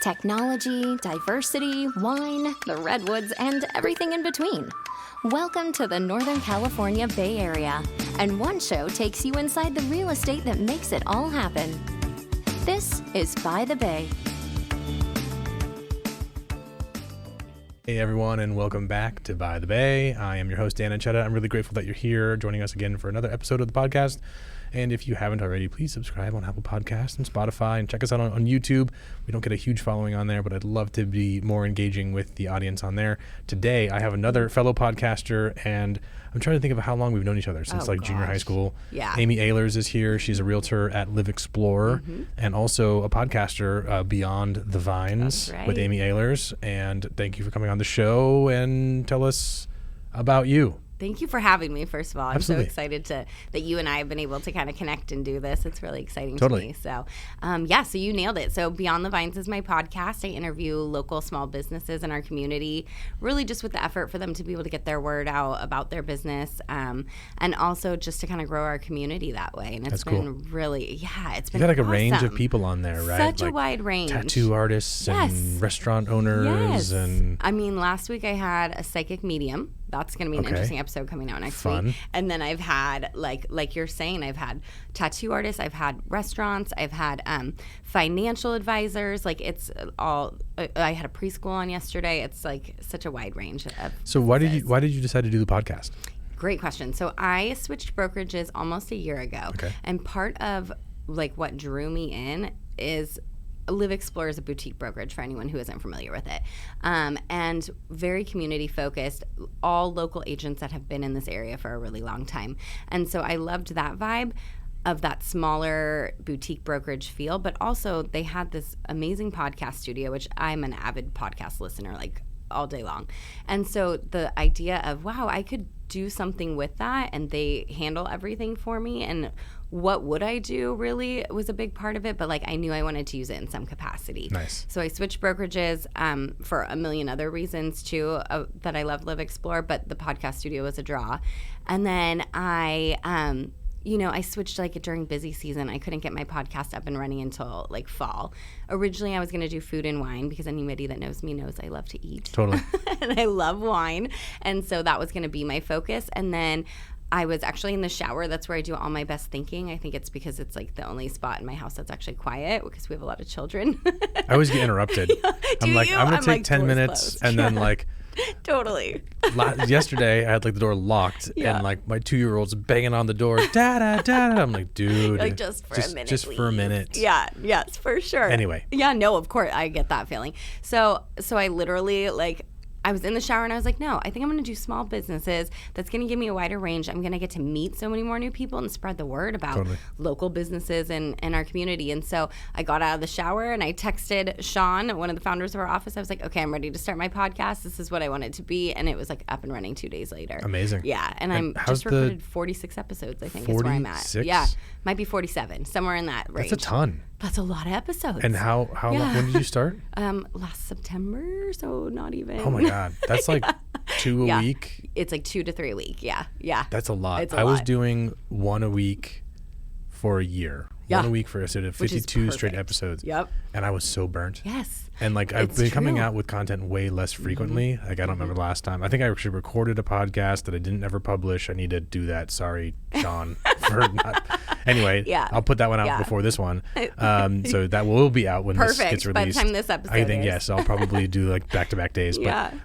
Technology, diversity, wine, the redwoods, and everything in between. Welcome to the Northern California Bay Area, and one show takes you inside the real estate that makes it all happen. This is By the Bay. Hey everyone, and welcome back to By the Bay. I am your host, Dan Ancheta. I'm really grateful that you're here joining us again for another episode of the podcast. And if you haven't already, please subscribe on Apple Podcasts and Spotify, and check us out on YouTube. We don't get a huge following on there, but I'd love to be more engaging with the audience on there. Today, I have another fellow podcaster, and I'm trying to think of how long we've known each other, since junior high school. Yeah. Amy Ahlers is here. She's a realtor at Live Explorer, and also a podcaster, Beyond the Vines, with Amy Ahlers. And thank you for coming on the show, and tell us about you. Thank you for having me, first of all. I'm Absolutely. so excited that you and I have been able to kind of connect and do this. It's really exciting Totally. to me. So, so you nailed it. So Beyond the Vines is my podcast. I interview local small businesses in our community, really just with the effort for them to be able to get their word out about their business, and also just to kind of grow our community that way. And it's been really, it's been You got like awesome. a range of people on there, right? Such like a wide range. Tattoo artists and restaurant owners. Yes. And I mean, last week I had a psychic medium. That's going to be an interesting episode coming out next week. And then I've had, like you're saying, I've had tattoo artists, I've had restaurants, I've had financial advisors. Like it's all. I had a preschool on yesterday. It's like such a wide range of. So why did you decide to do the podcast? Great question. So I switched brokerages almost a year ago, and part of like what drew me in is Live Explorer is a boutique brokerage for anyone who isn't familiar with it, and very community focused, all local agents that have been in this area for a really long time. And so I loved that vibe of that smaller boutique brokerage feel, but also they had this amazing podcast studio, which I'm an avid podcast listener, like all day long. And so the idea of, wow, I could do something with that, and they handle everything for me, and what would I do really was a big part of it, but like I knew I wanted to use it in some capacity. Nice. So I switched brokerages for a million other reasons too, that I love Live Explore, but the podcast studio was a draw. And then I switched like during busy season. I couldn't get my podcast up and running until like fall. Originally, I was going to do food and wine because anybody that knows me knows I love to eat. Totally. And I love wine. And so that was going to be my focus. And then I was actually in the shower. That's where I do all my best thinking. I think it's because it's like the only spot in my house that's actually quiet because we have a lot of children. I always get interrupted. I'm going to take 10 minutes closed. and then like Totally. yesterday I had like the door locked and like my 2-year-old's banging on the door. Da da da. I'm like, dude, like just for a minute. Just for a minute. Yeah. Yes, for sure. Anyway. Yeah. No. Of course, I get that feeling. So I literally like. I was in the shower and I was like, no, I think I'm going to do small businesses. That's going to give me a wider range. I'm going to get to meet so many more new people and spread the word about local businesses in our community. And so I got out of the shower and I texted Sean, one of the founders of our office. I was like, okay, I'm ready to start my podcast. This is what I want it to be. And it was like up and running 2 days later. Amazing. Yeah. And I'm just recorded 46 episodes, I think 46? Is where I'm at. Yeah. Might be 47, somewhere in that range. That's a ton. That's a lot of episodes. And how long, when did you start? Last September, so not even. Oh my God. That's like 2 a week. It's like 2 to 3 a week. Yeah. Yeah. That's a lot. It's a I lot. was doing 1 a week for a year. Yeah. 1 a week for a sort of 52 straight episodes. Yep. And I was so burnt. Yes. And like I've been coming out with content way less frequently. Like I don't remember the last time. I think I actually recorded a podcast that I didn't ever publish. I need to do that. Sorry, Sean, for not. Anyway, I'll put that one out before this one. So that will be out when this gets released. By the time this episode I think yes, I'll probably do like back-to-back days. But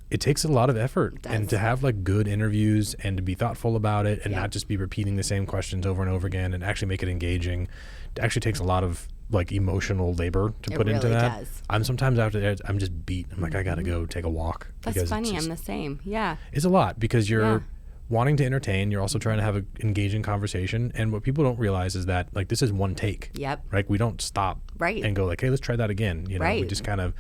it takes a lot of effort, and to have like good interviews and to be thoughtful about it and not just be repeating the same questions over and over again and actually make it engaging. It actually takes a lot of like emotional labor to put into that. Does. I'm sometimes after that, I'm just beat. I'm like, I gotta go take a walk. That's funny. I'm the same. Yeah. It's a lot because you're wanting to entertain. You're also trying to have an engaging conversation. And what people don't realize is that like this is one take. Yep. Right. We don't stop and go like, hey, let's try that again. You know, we just kind of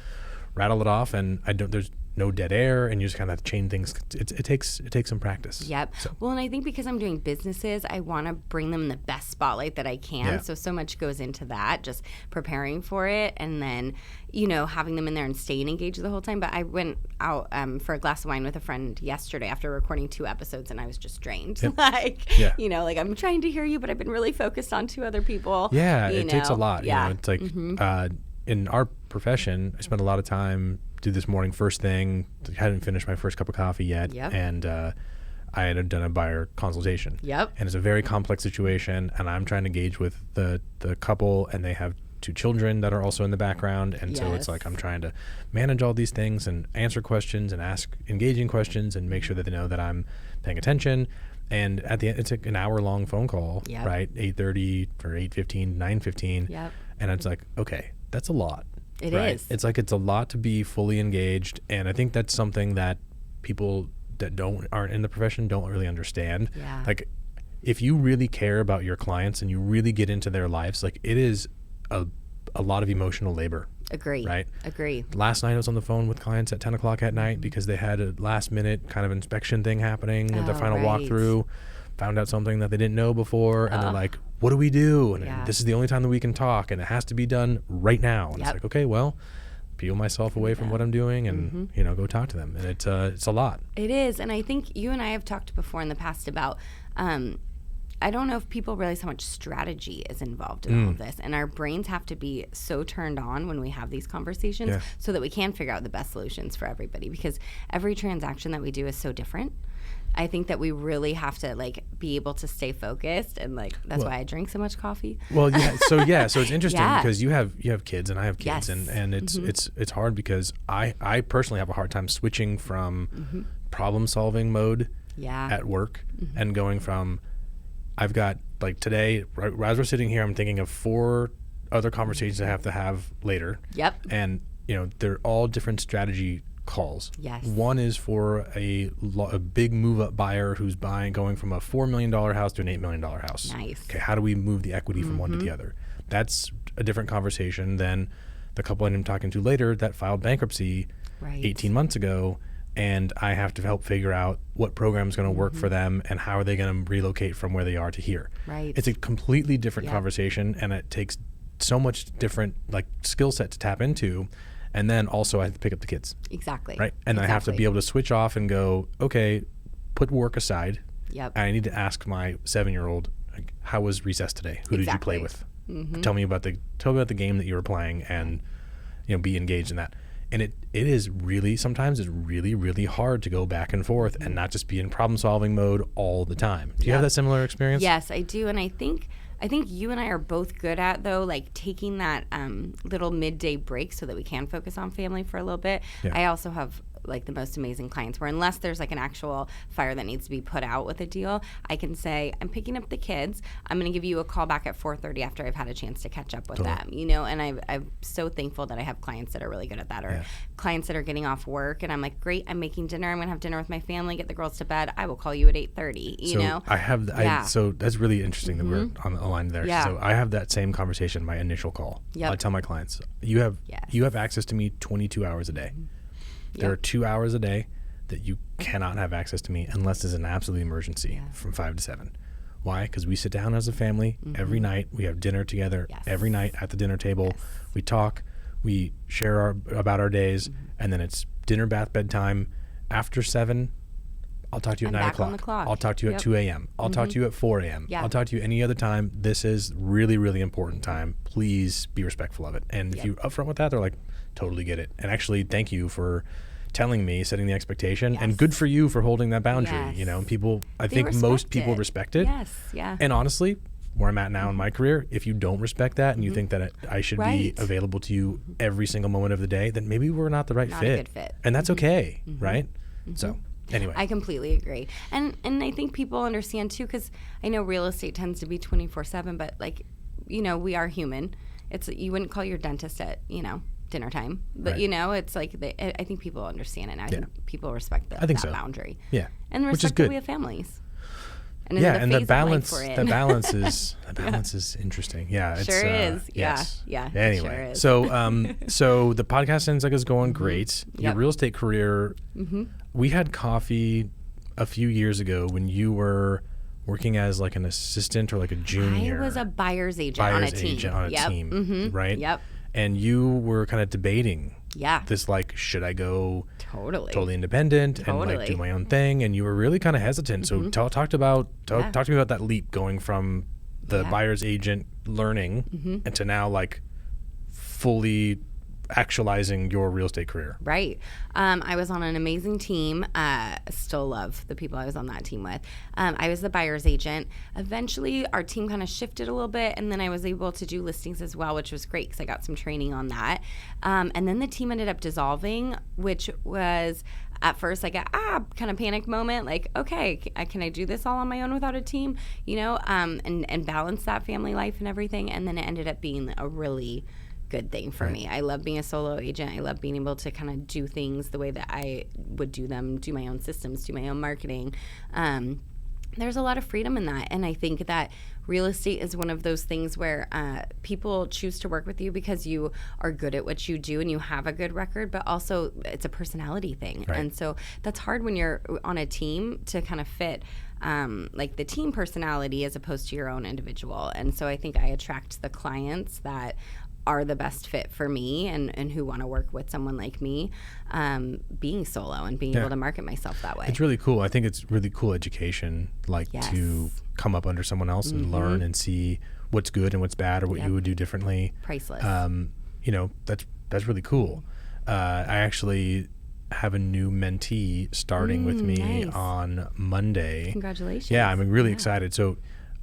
rattle it off, and there's no dead air, and you just kind of chain things. It takes some practice. Yep. So. Well, and I think because I'm doing businesses, I want to bring them the best spotlight that I can. Yeah. So much goes into that, just preparing for it, and then, having them in there and staying engaged the whole time. But I went out for a glass of wine with a friend yesterday after recording 2 episodes, and I was just drained. Yep. Like I'm trying to hear you, but I've been really focused on 2 other people. Yeah, it takes a lot. Yeah. It's like in our profession, I spent a lot of time, do this morning first thing, hadn't finished my first cup of coffee yet. Yep. And I had done a buyer consultation. Yep. And it's a very complex situation, and I'm trying to engage with the couple, and they have 2 children that are also in the background. And so it's like I'm trying to manage all these things and answer questions and ask engaging questions and make sure that they know that I'm paying attention. And at the end, it's an hour-long phone call, right? 8:30 or 8:15, 9:15. Yep. And it's like, okay, that's a lot. It right? is. It's like it's a lot to be fully engaged. And I think that's something that people that aren't in the profession don't really understand. Yeah. Like, if you really care about your clients and you really get into their lives, like, it is a lot of emotional labor. Agree. Right? Agree. Last night I was on the phone with clients at 10 o'clock at night because they had a last minute kind of inspection thing happening with their final walkthrough, found out something that they didn't know before, and they're like, what do we do? And this is the only time that we can talk, and it has to be done right now. And it's like, okay, well, peel myself away from what I'm doing and, go talk to them. And it's a lot. It is. And I think you and I have talked before in the past about, I don't know if people realize how much strategy is involved in all of this. And our brains have to be so turned on when we have these conversations so that we can figure out the best solutions for everybody, because every transaction that we do is so different. I think that we really have to be able to stay focused, and that's why I drink so much coffee. Well, so it's interesting because you have kids and I have kids, and it's hard because I personally have a hard time switching from problem solving mode at work and going from, I've got today, right, as we're sitting here, I'm thinking of 4 other conversations I have to have later. Yep. And they're all different strategy calls. Yes. One is for a big move up buyer who's going from a $4 million house to an $8 million house. Nice. Okay, how do we move the equity from one to the other? That's a different conversation than the couple I'm talking to later that filed bankruptcy 18 months ago, and I have to help figure out what program is going to work for them and how are they going to relocate from where they are to here. Right. It's a completely different conversation, and it takes so much different skill set to tap into. And then also I have to pick up the kids. Exactly. Right. And I have to be able to switch off and go, okay, put work aside. Yep. I need to ask my 7-year-old, how was recess today? Who did you play with? Tell me about the game that you were playing, and be engaged in that. And it is really, sometimes it's really, really hard to go back and forth and not just be in problem solving mode all the time. Do you have that similar experience? Yes, I do. And I think you and I are both good at, though, taking that little midday break so that we can focus on family for a little bit. I also have the most amazing clients where, unless there's an actual fire that needs to be put out with a deal, I can say, I'm picking up the kids. I'm going to give you a call back at 4:30 after I've had a chance to catch up with them. And I'm so thankful that I have clients that are really good at that, or clients that are getting off work and I'm like, great, I'm making dinner. I'm going to have dinner with my family, get the girls to bed. I will call you at 8:30. You know? I have so that's really interesting that we're on the line there. Yeah. So I have that same conversation, my initial call. Yep. I tell my clients, you have access to me 22 hours a day. There are 2 hours a day that you cannot have access to me unless it's an absolute emergency from 5 to 7. Why? Because we sit down as a family every night. We have dinner together every night at the dinner table. We talk. We share about our days. And then it's dinner, bath, bedtime. After 7, I'll talk to you at 9 o'clock. I'll talk to you at 2 a.m. I'll talk to you at 4 a.m. I'll talk to you any other time. This is really, really important time. Please be respectful of it. And if you're upfront with that, they're like, totally get it. And actually, thank you for telling me, setting the expectation, and good for you for holding that boundary. People, I think most people respect it. And honestly, where I'm at now in my career, if you don't respect that and you think that I should be available to you every single moment of the day, then maybe we're not the right not fit. a good fit. And that's okay, right? So anyway. I completely agree. And I think people understand too, because I know real estate tends to be 24/7, but we are human. You wouldn't call your dentist at, dinner time, but it's I think people understand it now. I think people respect that boundary. Yeah. And the respect that we have families. And and the balance is interesting. Yeah, it's sure is. Yes. Yeah. Anyway, sure is. so the podcast sounds like it's going great. Your real estate career. We had coffee a few years ago when you were working as an assistant or a junior. I was a buyer's agent on a team. Right? Yep. And you were kind of debating this, should I go totally independent and do my own thing? And you were really kind of hesitant. So talk to me about that leap going from the buyer's agent learning and to now fully actualizing your real estate career? Right. I was on an amazing team. Still love the people I was on that team with. I was the buyer's agent. Eventually, our team kind of shifted a little bit, and then I was able to do listings as well, which was great because I got some training on that. And then the team ended up dissolving, which was at first like a kind of panic moment, like, okay, can I do this all on my own without a team, and balance that family life and everything. And then it ended up being a really good thing for me. I love being a solo agent. I love being able to kind of do things the way that I would do them, do my own systems, do my own marketing. There's a lot of freedom in that. And I think that real estate is one of those things where people choose to work with you because you are good at what you do and you have a good record, but also it's a personality thing. Right. And so that's hard when you're on a team to kind of fit like the team personality as opposed to your own individual. And so I think I attract the clients that are the best fit for me and who want to work with someone like me, being solo and being able to market myself that way. It's really cool. I think it's really cool education, to come up under someone else and learn and see what's good and what's bad or what you would do differently. Priceless. That's really cool. I actually have a new mentee starting with me on Monday. Congratulations. Yeah, I'm really excited. So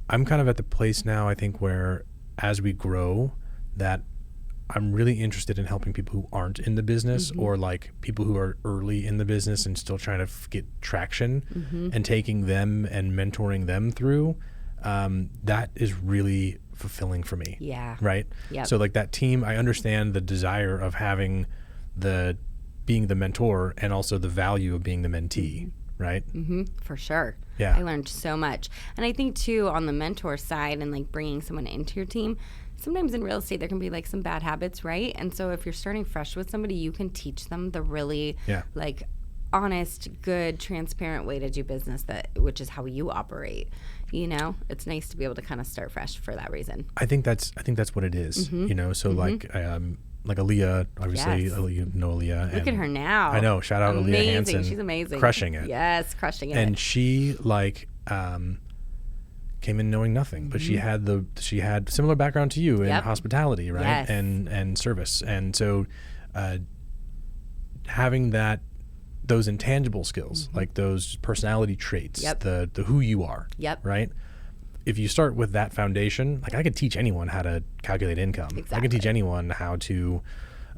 I'm kind of at the place now, I think, where as we grow, that I'm really interested in helping people who aren't in the business or like people who are early in the business and still trying to get traction and taking them and mentoring them through. That is really fulfilling for me. Yeah. Right? Yep. So like that team, I understand the desire of having being the mentor and also the value of being the mentee. Right? For sure. Yeah. I learned so much. And I think too, on the mentor side and like bringing someone into your team, sometimes in real estate there can be like some bad habits, right? And so if you're starting fresh with somebody, you can teach them the really like honest, good, transparent way to do business, which is how you operate. It's nice to be able to kind of start fresh for that reason. I think that's what it is. So like Aaliyah, obviously, you know Aaliyah. Look at her now. I know. Shout out Aaliyah Hansen. She's amazing. Crushing it. Yes, crushing it. And she came in knowing nothing, but she had similar background to you in hospitality, right? Yes. And service. And so having those intangible skills, like those personality traits, the who you are, right? If you start with that foundation, like I could teach anyone how to calculate income. Exactly. I can teach anyone how to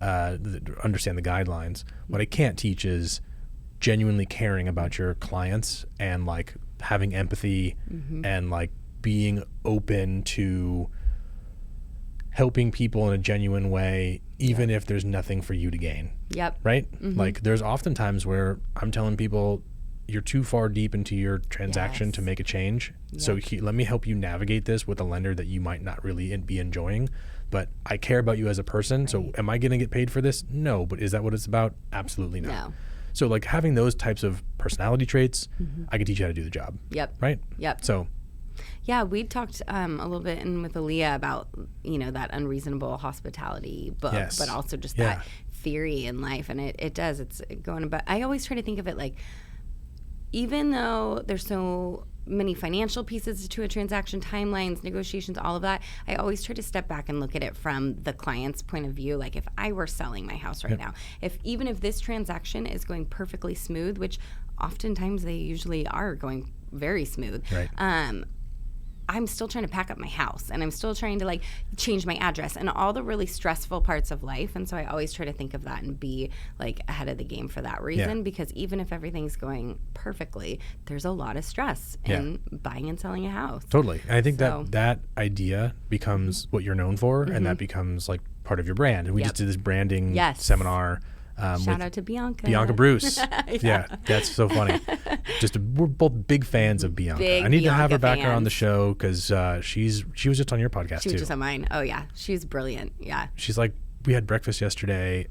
understand the guidelines. What I can't teach is genuinely caring about your clients and like having empathy and like being open to helping people in a genuine way, even if there's nothing for you to gain. Right? Like there's often times where I'm telling people, you're too far deep into your transaction to make a change. So let me help you navigate this with a lender that you might not really be enjoying, but I care about you as a person. Right. So am I going to get paid for this? No. But is that what it's about? Absolutely not. No. So like having those types of personality traits, I can teach you how to do the job. Right? So yeah, we talked a little bit with Aaliyah about, that unreasonable hospitality book, but also just that theory in life. And it's going about, I always try to think of it like, even though there's so many financial pieces to a transaction, timelines, negotiations, all of that, I always try to step back and look at it from the client's point of view. Like if I were selling my house right now, even if this transaction is going perfectly smooth, which oftentimes they usually are going very smooth, I'm still trying to pack up my house and I'm still trying to like change my address and all the really stressful parts of life. And so I always try to think of that and be like ahead of the game for that reason, because even if everything's going perfectly, there's a lot of stress in buying and selling a house. Totally. And I think that idea becomes what you're known for and that becomes like part of your brand. And we just did this branding seminar. Shout out to Bianca. Bianca Bruce. Yeah, that's so funny. We're both big fans of Bianca. I need to have her back on the show because she was just on your podcast too. She was just on mine. Oh yeah, she's brilliant. Yeah. She's like, we had breakfast yesterday.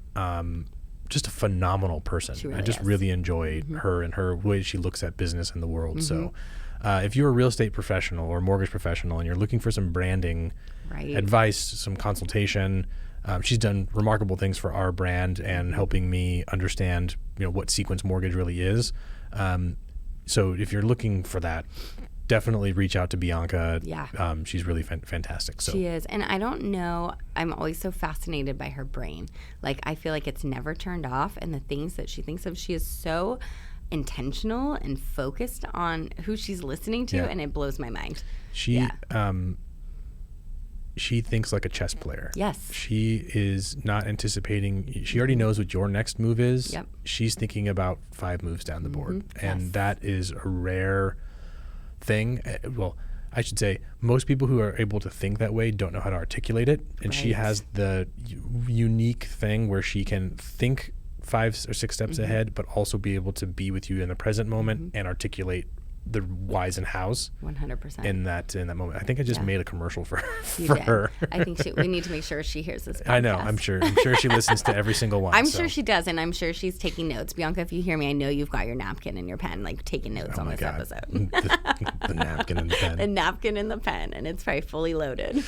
Just a phenomenal person. She really I just is. Really enjoy her and her way she looks at business and the world. So if you're a real estate professional or mortgage professional and you're looking for some branding advice, some consultation, she's done remarkable things for our brand and helping me understand, what Sequence Mortgage really is. So if you're looking for that, definitely reach out to Bianca. Yeah. She's really fantastic. So she is. And I don't know, I'm always so fascinated by her brain. Like, I feel like it's never turned off, and the things that she thinks of, she is so intentional and focused on who she's listening to, and it blows my mind. She thinks like a chess player. Yes. She is not anticipating. She already knows what your next move is. Yep. She's thinking about 5 moves down the board. And that is a rare thing. Well, I should say most people who are able to think that way don't know how to articulate it. And she has the unique thing where she can think 5 or 6 steps ahead, but also be able to be with you in the present moment and articulate the whys and hows 100% in that moment. I think I just made a commercial for did. her. I think we need to make sure she hears this podcast. I know. I'm sure she listens to every single one. I'm sure she does, and I'm sure she's taking notes. Bianca, if you hear me, I know you've got your napkin and your pen, like taking notes on this episode. The napkin and the pen. The napkin and the pen, and it's probably fully loaded.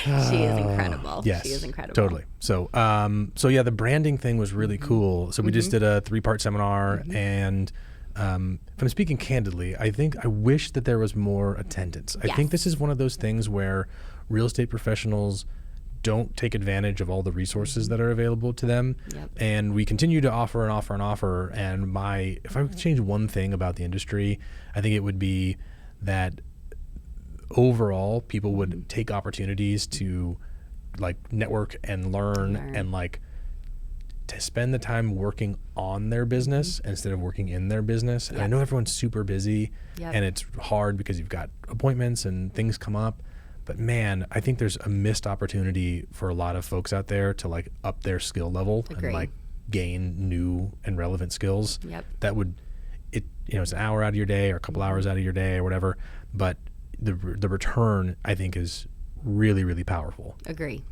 She is incredible. Yes, she is incredible. Totally. So, yeah, the branding thing was really cool. So we just did a 3-part seminar, and if I'm speaking candidly, I wish that there was more attendance. I think this is one of those things where real estate professionals don't take advantage of all the resources that are available to them. Yep. And we continue to offer and offer and offer. And if I could change one thing about the industry, I think it would be that overall people would take opportunities to like network and learn and like to spend the time working on their business instead of working in their business. And I know everyone's super busy and it's hard because you've got appointments and things come up. But man, I think there's a missed opportunity for a lot of folks out there to like up their skill level and like gain new and relevant skills. That would, it's an hour out of your day or a couple hours out of your day or whatever. But the return, I think, is really, really powerful. Agree.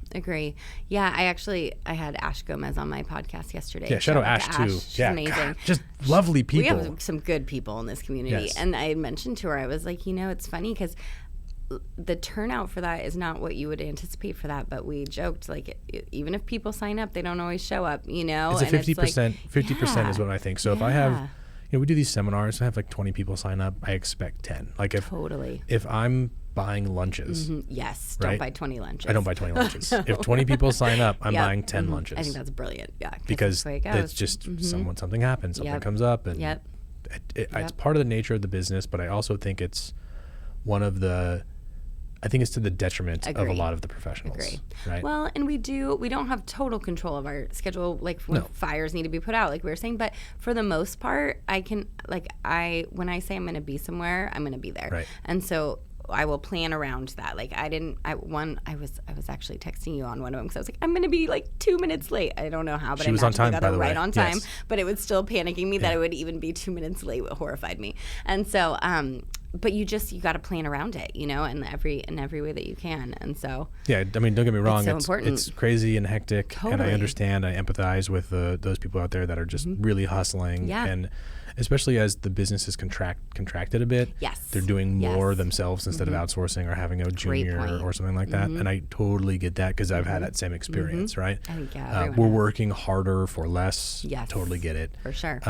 Yeah, I had Ash Gomez on my podcast yesterday. Yeah, shout out Ash too. She's amazing. God, just lovely people. We have some good people in this community. And I mentioned to her, I was like, it's funny because the turnout for that is not what you would anticipate for that, but we joked like even if people sign up, they don't always show up, It's a 50%. 50% is what I think. So if I have, we do these seminars, I have like 20 people sign up, I expect 10. Like if I'm buying lunches. Yes, don't buy 20 lunches. I don't buy 20 lunches. If 20 people sign up, I'm buying 10 lunches. I think that's brilliant. Yeah, because it's just something happens, something comes up, and it's part of the nature of the business. But I also think it's I think it's to the detriment of a lot of the professionals. Right. Well, and we don't have total control of our schedule, like when fires need to be put out, like we were saying. But for the most part, I can, when I say I'm going to be somewhere, I'm going to be there. Right. And so I will plan around that. Like I was actually texting you on one of them because I was like, I'm going to be like 2 minutes late. I don't know how, but she was on time, by the way. Right on time. Yes. But it was still panicking me that it would even be 2 minutes late. It horrified me. And so, but you got to plan around it, in every way that you can. And so don't get me wrong, it's crazy and hectic. Totally. And I understand, I empathize with those people out there that are just really hustling. And especially as the business is contracted a bit, they're doing more themselves instead of outsourcing or having a junior or something like that. And I totally get that because I've had that same experience, right? I think, we're working harder for less. Yes. Totally get it. For sure.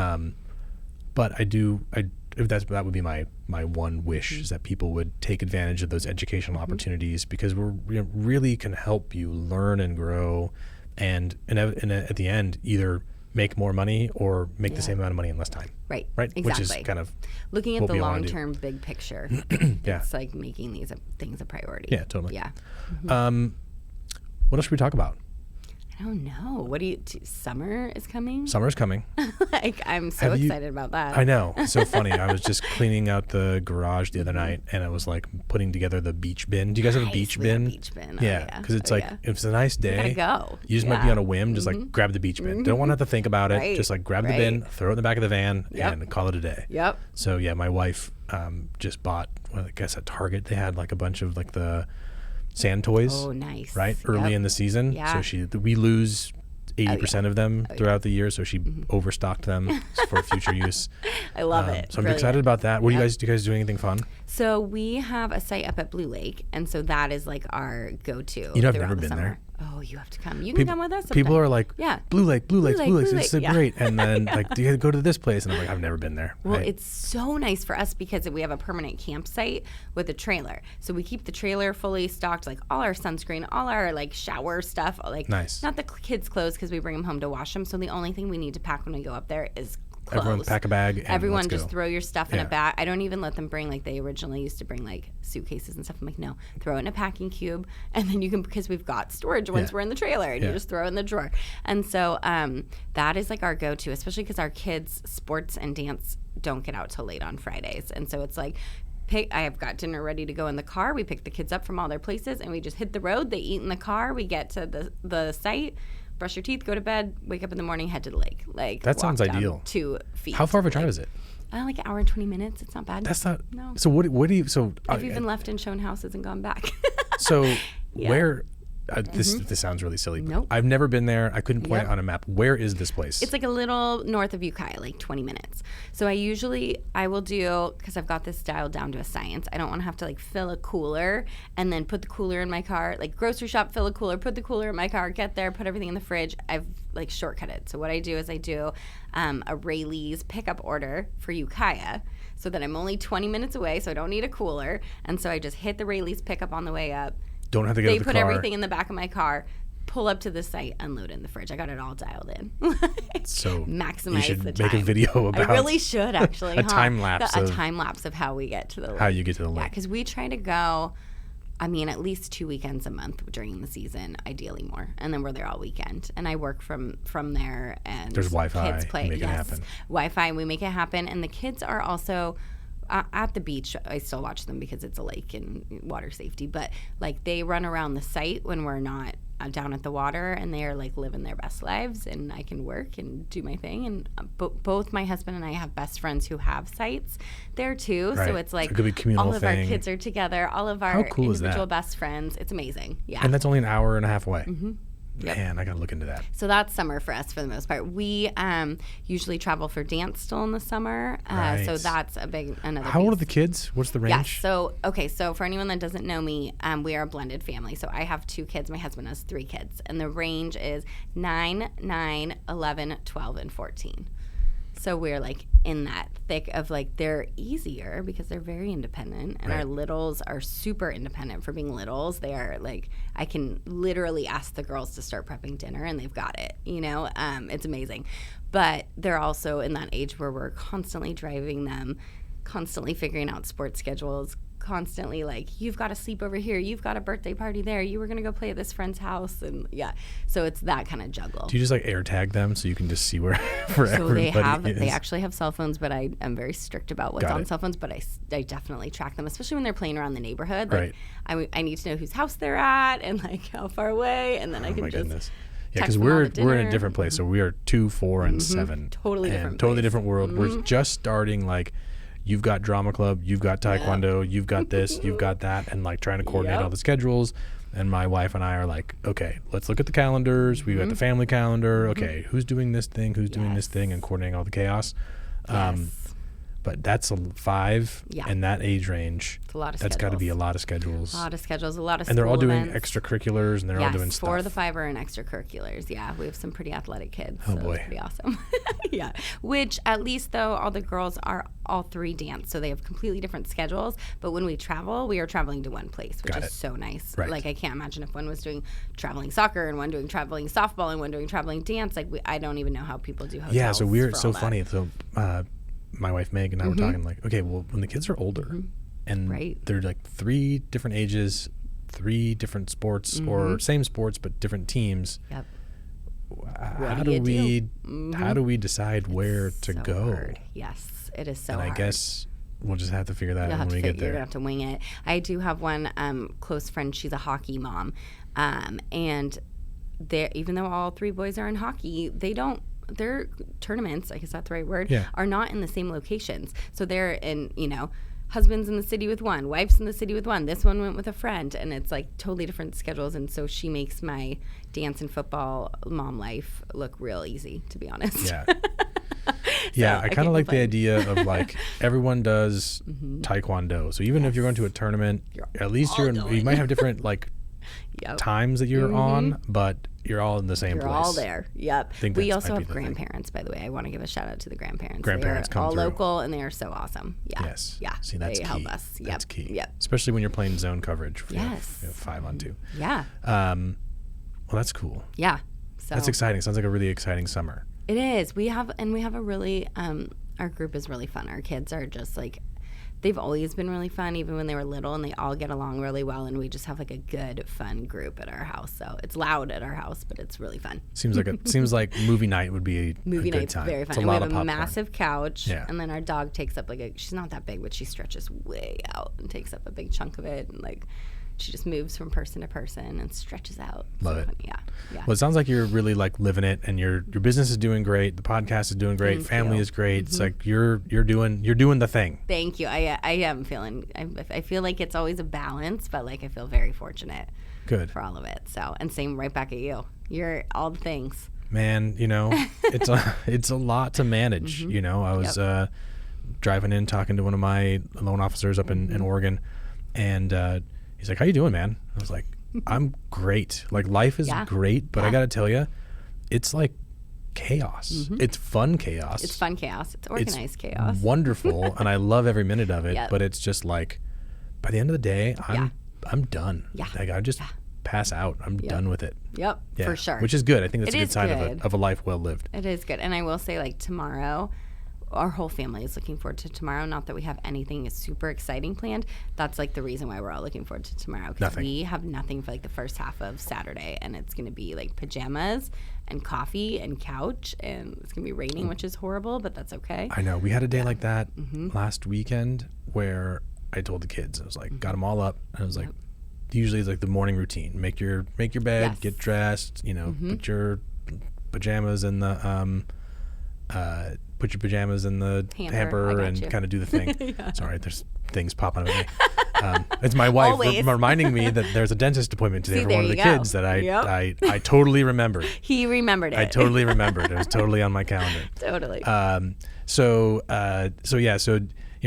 But that would be my one wish is that people would take advantage of those educational opportunities because we really can help you learn and grow and at the end either make more money or make the same amount of money in less time. Right. Exactly. Which is kind of looking at the long-term big picture. It's like making these things a priority. Yeah, totally. Yeah. What else should we talk about? I don't know. Summer is coming? Summer's coming. I'm so excited about that. I know. It's so funny. I was just cleaning out the garage the other night and I was like putting together the beach bin. Do you guys have a beach bin? Have a beach bin. Yeah. Because it's if it's a nice day, you gotta go. You just might be on a whim, just like grab the beach bin. Don't want to have to think about it. Just like grab the bin, throw it in the back of the van and call it a day. Yep. So yeah, my wife just bought, I guess at Target, they had like a bunch of like the sand toys. Oh, nice. Right? Early in the season. Yeah. So we lose 80% of them throughout the year, so she overstocked them for future use. I love it. So I'm excited about that. Do you guys do anything fun? So we have a site up at Blue Lake, and so that is like our go-to. I've never been there. Oh, you have to come. You can come with us sometime. People are like, yeah. Blue Lake. It's so yeah. great. And then like, do you go to this place? And I'm like, I've never been there. Well, it's so nice for us because we have a permanent campsite with a trailer. So we keep the trailer fully stocked, like all our sunscreen, all our like shower stuff, like nice. Not the kids' clothes because we bring them home to wash them. So the only thing we need to pack when we go up there is clothes. Everyone pack a bag. And Everyone just go. Throw your stuff in a bag. I don't even let them bring, like they originally used to bring like suitcases and stuff. I'm like, no, throw it in a packing cube, and then you can, because we've got storage once we're in the trailer, and you just throw it in the drawer. And so that is like our go-to, especially because our kids' sports and dance don't get out till late on Fridays, and so it's like, I have got dinner ready to go in the car. We pick the kids up from all their places, and we just hit the road. They eat in the car. We get to the site, brush your teeth, go to bed, wake up in the morning, head to the lake. Like that sounds ideal. 2 feet. How far of a drive is it? Like an hour and 20 minutes. It's not bad. That's not. No. So what do you? So I've even left and shown houses and gone back. So where? This sounds really silly. But Nope. I've never been there. I couldn't point it on a map. Where is this place? It's like a little north of Ukiah, like 20 minutes. So I will do, because I've got this dialed down to a science. I don't want to have to like fill a cooler and then put the cooler in my car, like grocery shop, fill a cooler, put the cooler in my car, get there, put everything in the fridge. I've like shortcut it. So what I do is I do a Rayleigh's pickup order for Ukiah, so that I'm only 20 minutes away, so I don't need a cooler. And so I just hit the Rayleigh's pickup on the way up. Don't have to get out of the car. They put everything in the back of my car, pull up to the site, unload in the fridge. I got it all dialed in. So maximize you should the time. make a video about. I really should actually. a time lapse. A time lapse of how we get to the lake. How you get to the lake. Yeah, because we try to go. I mean, at least 2 weekends a month during the season, ideally more, and then we're there all weekend. And I work from there, and there's Wi-Fi. Kids play. Make it happen. Wi-Fi. We make it happen, and the kids are also. At the beach, I still watch them because it's a lake and water safety. But like they run around the site when we're not down at the water, and they are like living their best lives. And I can work and do my thing. And both my husband and I have best friends who have sites there too. Right. So it's like it could be a communal all of thing. our kids are together. All of our cool individual best friends. It's amazing. Yeah. And that's only an hour and a half away. Mm-hmm. Yep. Man, I gotta look into that. So that's summer for us for the most part. We usually travel for dance still in the summer. Right. So that's another How old are piece. the kids? What's the range? Yes. So for anyone that doesn't know me, we are a blended family. So I have 2 kids. My husband has 3 kids. And the range is 9, 9, 11, 12, and 14. So we're like in that thick of like, they're easier because they're very independent, and our littles are super independent for being littles. They are like, I can literally ask the girls to start prepping dinner and they've got it, it's amazing. But they're also in that age where we're constantly driving them, constantly figuring out sports schedules, constantly like, you've got to sleep over here, you've got a birthday party there, you were going to go play at this friend's house, and so it's that kind of juggle. Do you just like air tag them so you can just see where everybody is? They actually have cell phones, but I am very strict about what's on cell phones, but I definitely track them, especially when they're playing around the neighborhood. Like, I need to know whose house they're at and like how far away, and then I can just goodness. Yeah, because we're in a different place. So we are 2, 4, and 7. Totally different. Totally different world. We're just starting like, you've got drama club, you've got taekwondo, you've got this, you've got that, and like trying to coordinate all the schedules. And my wife and I are like, okay, let's look at the calendars. We've got the family calendar. Okay, who's doing this thing? Who's doing this thing? And coordinating all the chaos. But that's 5 in that age range. It's a lot of That's got to be a lot of schedules. A lot of schedules, a lot of and they're all doing events. extracurriculars, and they're all doing stuff. 4 of the 5 are in extracurriculars. Yeah, we have some pretty athletic kids. Oh, so boy. It's pretty awesome. Yeah. Which, at least, though, all the girls are all 3 dance, so they have completely different schedules. But when we travel, we are traveling to one place, which is so nice. Right. Like, I can't imagine if one was doing traveling soccer and one doing traveling softball and one doing traveling dance. Like, I don't even know how people do hotels. Yeah, so it's so funny. So my wife Meg and I were talking like, okay, well, when the kids are older and they're like 3 different ages, 3 different sports or same sports but different teams. Yep. How do we decide where to go? Hard. Yes, it is so hard. And I guess we'll just have to figure that out when we get there. You're gonna have to wing it. I do have one close friend. She's a hockey mom, and even though all 3 boys are in hockey, their tournaments, I guess that's the right word, are not in the same locations. So they're in, husband's in the city with one, wife's in the city with one, this one went with a friend, and it's like totally different schedules. And so she makes my dance and football mom life look real easy, to be honest. Yeah. Yeah, I kind of like the idea of like everyone does taekwondo. So even if you're going to a tournament, at least you might have different like times that you're on, but you're all in the same place. You're all there. Yep. We also have thing. Grandparents, by the way. I want to give a shout out to the grandparents. Grandparents they are all come through. local, and they are so awesome. Yeah. Yes. Yeah. See, that's they key. help us. Yep. That's key. Yep. Especially when you're playing zone coverage for Yes. 5-on-2. Yeah. Well, that's cool. Yeah. So That's exciting. Sounds like a really exciting summer. it is. We have a really our group is really fun. Our kids are just like, they've always been really fun, even when they were little, and they all get along really well. And we just have like a good, fun group at our house. So it's loud at our house, but it's really fun. Seems like movie night would be a Movie good night's time. very fun. It's a And we lot have of a popcorn. massive couch, Yeah. and then our dog takes up she's not that big, but she stretches way out and takes up a big chunk of it, and like she just moves from person to person and stretches out. Love it. Yeah. Well, it sounds like you're really like living it, and your business is doing great. The podcast is doing great. Thank Family you. is great. It's like you're doing the thing. Thank you. I am feeling. I feel like it's always a balance, but like I feel very fortunate. Good. For all of it. So, and same right back at you. You're all the things. Man, it's a lot to manage. I was driving in talking to one of my loan officers up in Oregon, and he's like, "How you doing, man?" I was like, "I'm great. Like life is great, but I got to tell you, it's like chaos. It's fun chaos. It's fun chaos. It's organized chaos. Wonderful, and I love every minute of it. Yep. But it's just like, by the end of the day, I'm done. Yeah. Like I just pass out. I'm done with it. Yep, Yeah, for sure. Which is good. I think that's It a good is sign good. of a life well lived. It is good. And I will say, like, tomorrow, our whole family is looking forward to tomorrow. Not that we have anything super exciting planned. That's, like, the reason why we're all looking forward to tomorrow. Because we have nothing for, like, the first half of Saturday. And it's going to be, like, pajamas and coffee and couch. And it's going to be raining, which is horrible, but that's okay. I know. We had a day like that last weekend where I told the kids, I was like, got them all up. And I was like, usually it's like the morning routine. Make your bed, get dressed, put your pajamas in the hamper and kind of do the thing. Sorry, there's things popping up at me. It's my wife reminding me that there's a dentist appointment today for one of the kids that I totally remembered. He remembered it. I totally remembered. It was totally on my calendar. Totally. So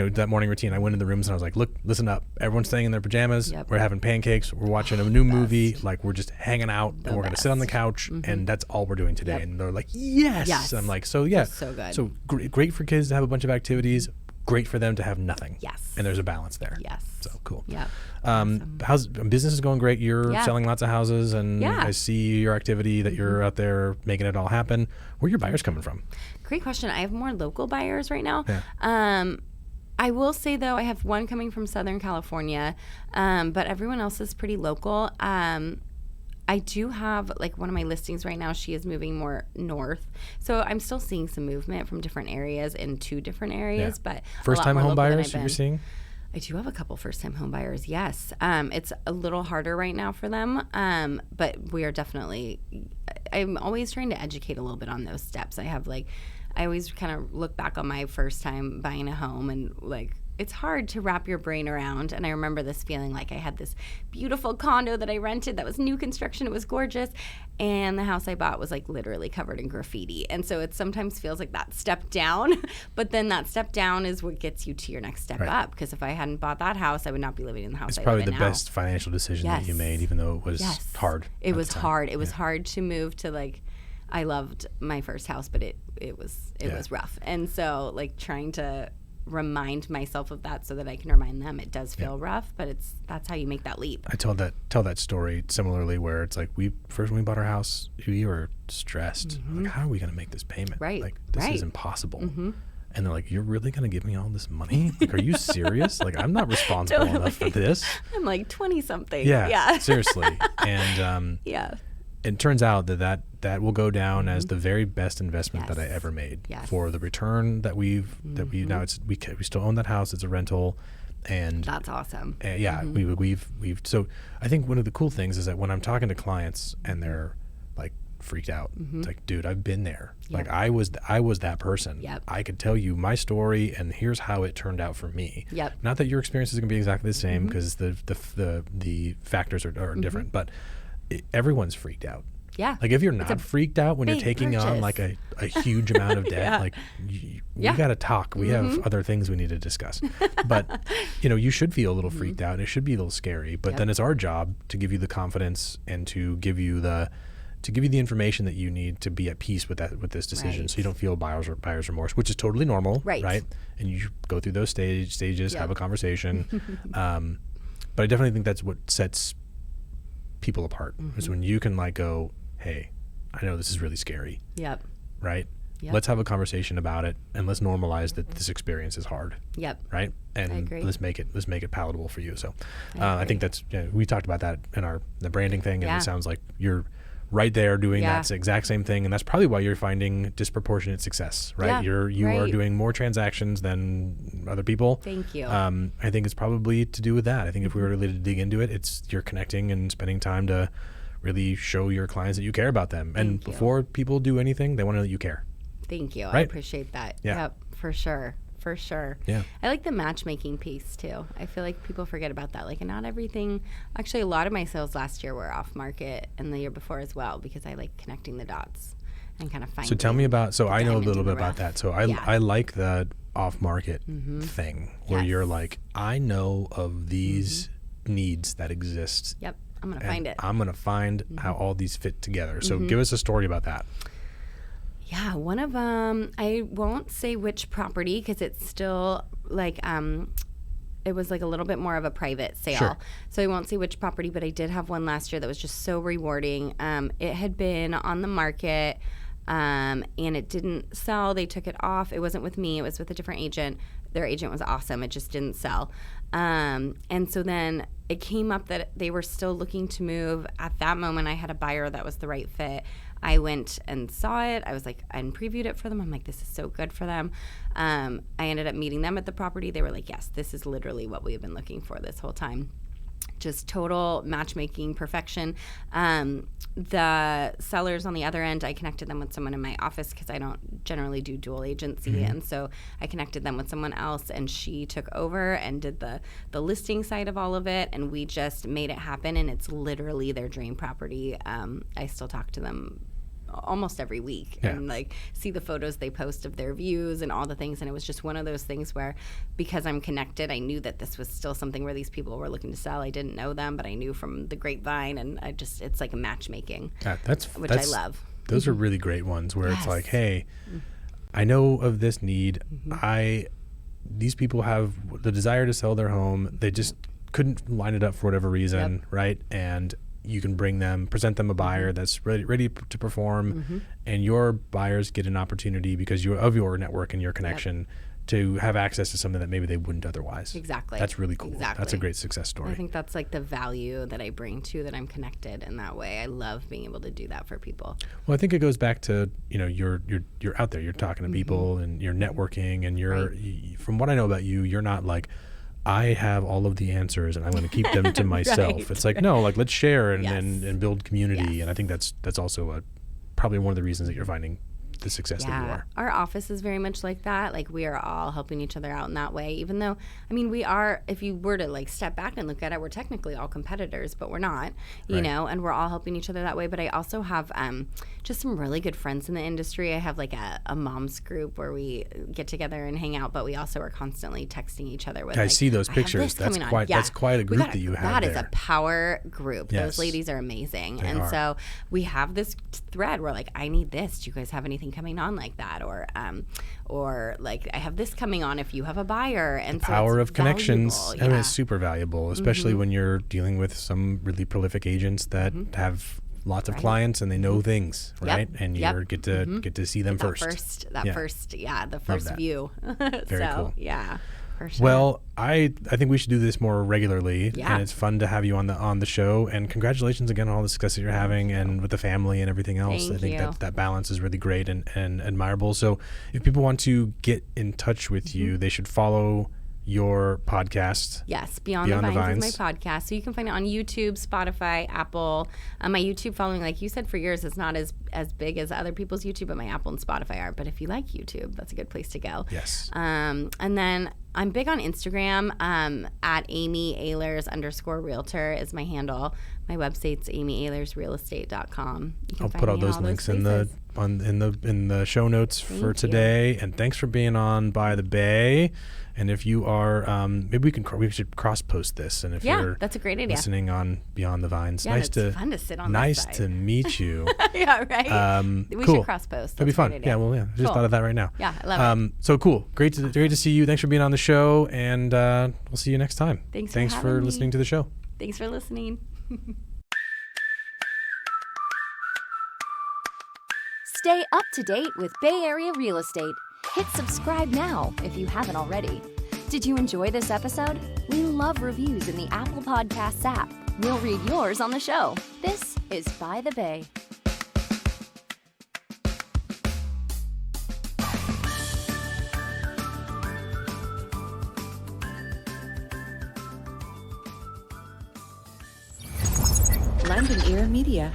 that morning routine, I went in the rooms and I was like, look, listen up. Everyone's staying in their pajamas. Yep. We're having pancakes. We're watching a new movie. Like, we're just hanging out and we're going to sit on the couch and that's all we're doing today. And they're like, yes. And I'm like, so yeah. So good. So great for kids to have a bunch of activities. Great for them to have nothing. Yes. And there's a balance there. Yes. So cool. Yeah. How's business is going great. You're selling lots of houses and I see your activity that you're out there making it all happen. Where are your buyers coming from? Great question. I have more local buyers right now. Yeah. I will say, though, I have one coming from Southern California, but everyone else is pretty local. I do have, like, one of my listings right now, she is moving more north. So I'm still seeing some movement from different areas into different areas. But first-time home buyers you're seeing? I do have a couple first-time home buyers, yes. It's a little harder right now for them, but we are definitely – I'm always trying to educate a little bit on those steps. I always kind of look back on my first time buying a home and, like, it's hard to wrap your brain around. And I remember this feeling like I had this beautiful condo that I rented that was new construction. It was gorgeous. And the house I bought was, like, literally covered in graffiti. And so it sometimes feels like that step down. But then that step down is what gets you to your next step up. Because if I hadn't bought that house, I would not be living in the house I live in now. It's probably the best financial decision that you made, even though it was hard. It was hard. It was hard to move to, like, I loved my first house, but it was rough. And so, like, trying to remind myself of that so that I can remind them it does feel rough, but that's how you make that leap. I tell that story similarly, where it's like when we bought our house, we were stressed. Like, how are we going to make this payment? Right. Like, this is impossible. And they're like, you're really going to give me all this money? Like, are you serious? Like, I'm not responsible enough for this. I'm like 20 something. Yeah. Seriously. And it turns out that will go down as the very best investment that I ever made for the return that we now we still own that house. It's a rental, and that's awesome. We've so I think one of the cool things is that when I'm talking to clients and they're like freaked out, it's like, dude, I've been there. Like I was that person. I could tell you my story, and here's how it turned out for me. Not that your experience is going to be exactly the same, because the factors are different, but everyone's freaked out. Yeah. Like if you're not freaked out when you're big taking on purchase. like a huge amount of debt, like we got to talk. We have other things we need to discuss. But, you should feel a little freaked out. It should be a little scary. But then it's our job to give you the confidence and to give you the information that you need to be at peace with this decision, so you don't feel buyer's remorse, which is totally normal, right? And you go through those stages, have a conversation. But I definitely think that's what sets people apart, is when you can like go, hey, I know this is really scary. Yep. Right? Yep. Let's have a conversation about it, and let's normalize that this experience is hard. Yep. Right? And I agree. let's make it palatable for you. So I think that's, we talked about that in the branding thing, and it sounds like you're right there doing that exact same thing, and that's probably why you're finding disproportionate success, right? You are doing more transactions than other people. Thank you. I think it's probably to do with that. I think if we were really to dig into it, it's you're connecting and spending time to really show your clients that you care about them. And before people do anything, they want to know that you care. Thank you. Right? I appreciate that. Yeah. Yep, for sure. For sure. Yeah. I like the matchmaking piece too. I feel like people forget about that. Like, not everything, actually a lot of my sales last year were off market, and the year before as well, because I like connecting the dots and kind of finding. So tell me about, I know a little bit about rough. that. So I like the off market thing where you're like, I know of these needs that exist. Yep. I'm going to find it. I'm going to find how all these fit together. So give us a story about that. Yeah, one of them, I won't say which property because it's still like, it was like a little bit more of a private sale. Sure. So I won't say which property, but I did have one last year that was just so rewarding. It had been on the market and it didn't sell. They took it off. It wasn't with me. It was with a different agent. Their agent was awesome. It just didn't sell. And so then it came up that they were still looking to move. At that moment, I had a buyer that was the right fit. I went and saw it. I was like, and previewed it for them. I'm like, this is so good for them. I ended up meeting them at the property. They were like, yes, this is literally what we've been looking for this whole time. Just total matchmaking perfection. The sellers on the other end, I connected them with someone in my office because I don't generally do dual agency. And so I connected them with someone else, and she took over and did the listing side of all of it. And we just made it happen. And it's literally their dream property. I still talk to them almost every week and like see the photos they post of their views and all the things. And it was just one of those things where, because I'm connected, I knew that this was still something where these people were looking to sell. I didn't know them, but I knew from the grapevine, and it's like a matchmaking, which I love. Those are really great ones where it's like, hey, I know of this need. These people have the desire to sell their home. They just couldn't line it up for whatever reason, right? And you can present them a buyer that's ready to perform, and your buyers get an opportunity because of your network and your connection to have access to something that maybe they wouldn't otherwise. Exactly. That's really cool. Exactly. That's a great success story. I think that's like the value that I bring to that I'm connected in that way. I love being able to do that for people. Well, I think it goes back to, you're out there, you're talking to people and you're networking, and from what I know about you, you're not like, I have all of the answers and I'm going to keep them to myself. It's like, no, like let's share and build community. And I think that's also probably one of the reasons that you're finding the success that you are. Our office is very much like that. Like, we are all helping each other out in that way, even though, I mean, we are, if you were to like step back and look at it, we're technically all competitors, but we're not, you know, and we're all helping each other that way. But I also have just some really good friends in the industry. I have like a mom's group where we get together and hang out, but we also are constantly texting each other with, I see those pictures. That's quite a group that you have there. That is a power group. Yes. Those ladies are amazing. They are. So we have this thread where like, I need this. Do you guys have anything coming on like that? Or like, I have this coming on if you have a buyer. And the power of connections. Valuable. I mean, it's super valuable, especially when you're dealing with some really prolific agents that have lots of clients and they know things, right? And you get to see them first. The first view. Very cool. Yeah. For sure. Well, I think we should do this more regularly, Yeah. and it's fun to have you on the show. And congratulations again on all the success that you're having, and with the family and everything else. Thank I think you. that balance is really great and admirable. So, if people want to get in touch with you, they should follow your podcast. Yes, Beyond the Vines is my podcast. So you can find it on YouTube, Spotify, Apple. My YouTube following, like you said, for years is not as big as other people's YouTube, but my Apple and Spotify are. But if you like YouTube, that's a good place to go. Yes. And then I'm big on Instagram. At Amy Ahlers _realtor is my handle. My website's amyahlersrealestate.com. I'll put all those links in the show notes for today. And thanks for being on By the Bay. And if you are, maybe we should cross post this. And if you're that's a great idea. Listening on Beyond the Vines, it's fun to sit on nice that side. to meet you. Yeah, right. We cool. should cross post. That'd be fun. Yeah, I just thought of that right now. Yeah, I love it. So cool. Great to see you. Thanks for being on the show, and we'll see you next time. Thanks for listening to the show. Thanks for listening. Stay up to date with Bay Area real estate. Hit subscribe now if you haven't already. Did you enjoy this episode? We love reviews in the Apple Podcasts app. We'll read yours on the show. This is By the Bay. Landing Ear Media.